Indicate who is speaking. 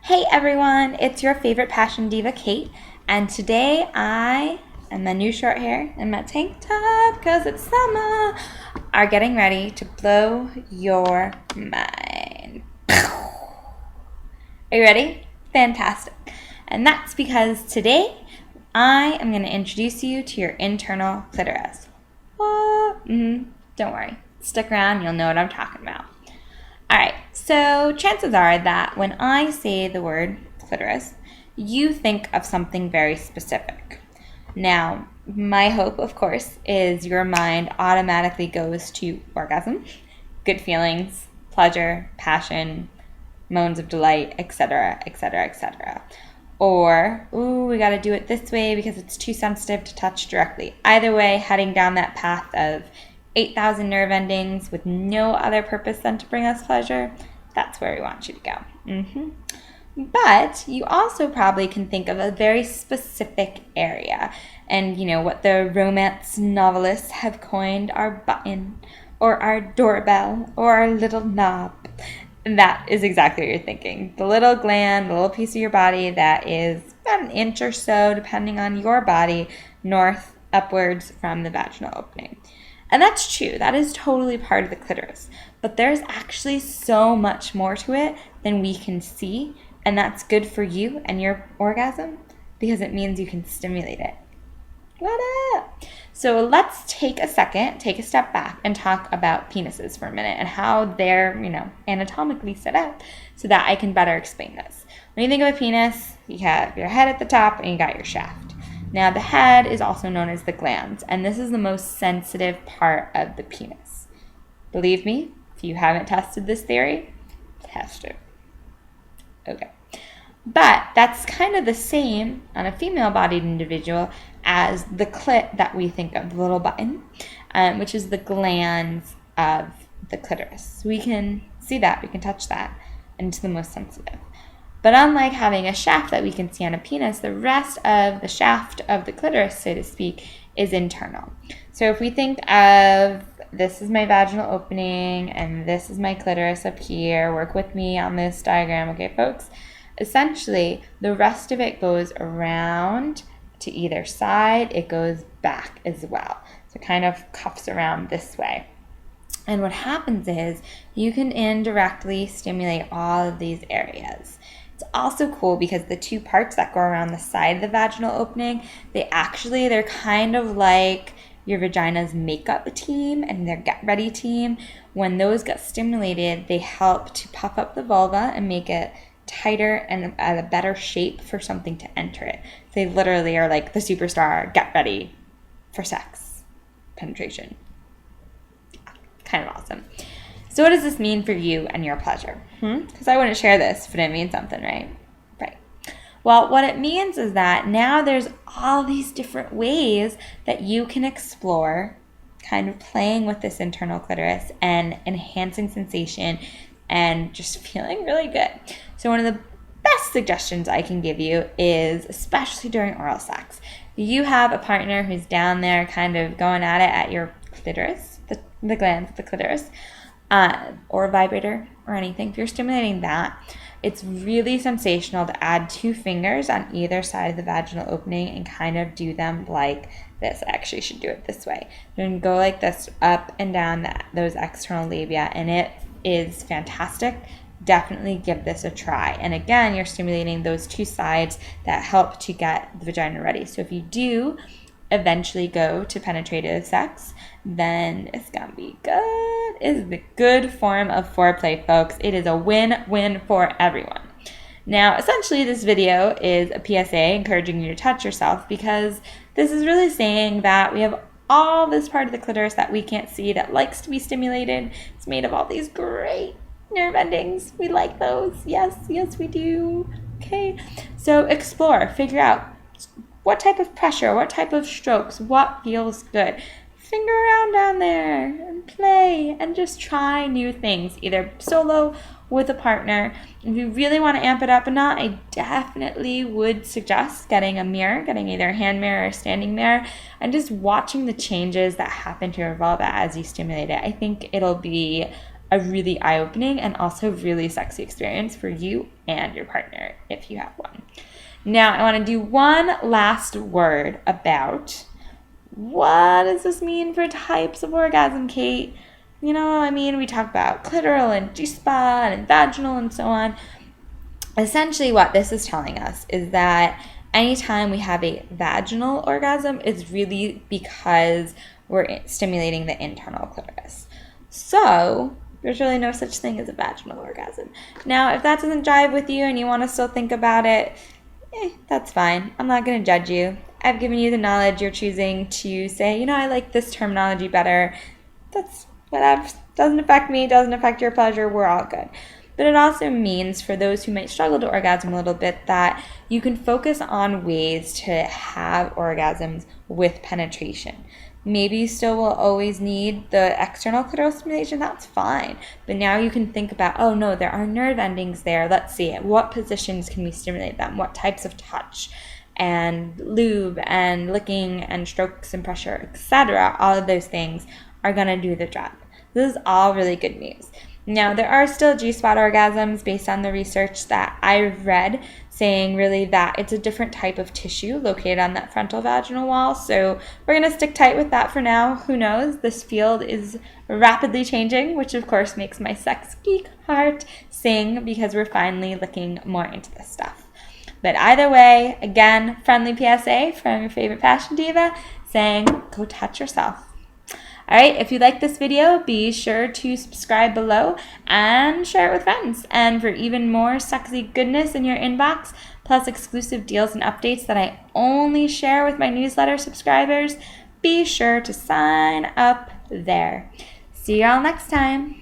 Speaker 1: Hey everyone, it's your favorite passion diva, Kate, and today I and my new short hair and my tank top, because it's summer, are getting ready to blow your mind. Are you ready? Fantastic. And that's because today I am going to introduce you to your internal clitoris. What? Don't worry. Stick around, you'll know what I'm talking about. Alright, so chances are that when I say the word clitoris, you think of something very specific. Now, my hope, of course, is your mind automatically goes to orgasm, good feelings, pleasure, passion, moans of delight, etc., etc., etc. Or, ooh, we gotta do it this way because it's too sensitive to touch directly. Either way, heading down that path of 8,000 nerve endings with no other purpose than to bring us pleasure, that's where we want you to go. But you also probably can think of a very specific area. And you know what the romance novelists have coined our button, or our doorbell, or our little knob. That is exactly what you're thinking. The little gland, the little piece of your body that is about an inch or so, depending on your body, north, upwards from the vaginal opening. And that's true. That is totally part of the clitoris. But there's actually so much more to it than we can see. And that's good for you and your orgasm because it means you can stimulate it. What up? So let's take a second, take a step back, and talk about penises for a minute and how they're, anatomically set up so that I can better explain this. When you think of a penis, you have your head at the top and you got your shaft. Now, the head is also known as the glans, and this is the most sensitive part of the penis. Believe me, if you haven't tested this theory, test it. Okay. But that's kind of the same on a female-bodied individual as the clit that we think of, the little button, which is the glands of the clitoris. We can see that, we can touch that, and it's the most sensitive. But unlike having a shaft that we can see on a penis, the rest of the shaft of the clitoris, so to speak, is internal. So if we think of this is my vaginal opening and this is my clitoris up here, work with me on this diagram, okay, folks? Essentially, the rest of it goes around to either side. It goes back as well. So it kind of cuffs around this way. And what happens is you can indirectly stimulate all of these areas. It's also cool because the two parts that go around the side of the vaginal opening, they're kind of like your vagina's makeup team and their get ready team. When those get stimulated, they help to puff up the vulva and make it tighter and at a better shape for something to enter it. They literally are like the superstar get ready for sex penetration. Kind of awesome. So what does this mean for you and your pleasure? Because I wouldn't share this if it didn't mean something, right? Right. Well, what it means is that now there's all these different ways that you can explore kind of playing with this internal clitoris and enhancing sensation and just feeling really good. So one of the best suggestions I can give you is, especially during oral sex, you have a partner who's down there kind of going at it at your clitoris, the glands of the clitoris, or a vibrator or anything. If you're stimulating that, it's really sensational to add 2 fingers on either side of the vaginal opening and kind of do them like this. I actually should do it this way. You're going to go like this up and down those external labia, and it is fantastic. Definitely give this a try. And again, you're stimulating those 2 sides that help to get the vagina ready. So if you do eventually go to penetrative sex, then it's gonna be good. It's the good form of foreplay, folks. It is a win-win for everyone. Now, essentially, this video is a PSA encouraging you to touch yourself because this is really saying that we have all this part of the clitoris that we can't see that likes to be stimulated. It's made of all these great nerve endings. We like those. Yes, we do. Okay, so explore, figure out what type of pressure, what type of strokes, what feels good. Finger around down there and play and just try new things, either solo, with a partner. If you really want to amp it up a notch, I definitely would suggest getting a mirror, getting either a hand mirror or a standing mirror, and just watching the changes that happen to your vulva as you stimulate it. I think it'll be a really eye-opening and also really sexy experience for you and your partner if you have one. Now, I want to do one last word about what does this mean for types of orgasm, Kate? You know, I mean, we talk about clitoral and G-spot and vaginal and so on. Essentially, what this is telling us is that anytime we have a vaginal orgasm, it's really because we're stimulating the internal clitoris. So there's really no such thing as a vaginal orgasm. Now, if that doesn't jive with you and you want to still think about it, that's fine. I'm not going to judge you. I've given you the knowledge. You're choosing to say, you know, I like this terminology better. That's whatever. Doesn't affect me. Doesn't affect your pleasure. We're all good. But it also means for those who might struggle to orgasm a little bit that you can focus on ways to have orgasms with penetration. Maybe you still will always need the external clitoral stimulation. That's fine. But now you can think about, oh no, there are nerve endings there. Let's see it. What positions can we stimulate them? What types of touch and lube and licking and strokes and pressure, etc. All of those things are going to do the job. This is all really good news. Now, there are still G-spot orgasms based on the research that I've read saying really that it's a different type of tissue located on that frontal vaginal wall. So we're going to stick tight with that for now. Who knows? This field is rapidly changing, which of course makes my sex geek heart sing because we're finally looking more into this stuff. But either way, again, friendly PSA from your favorite fashion diva saying, go touch yourself. All right, if you like this video, be sure to subscribe below and share it with friends. And for even more sexy goodness in your inbox, plus exclusive deals and updates that I only share with my newsletter subscribers, be sure to sign up there. See y'all next time.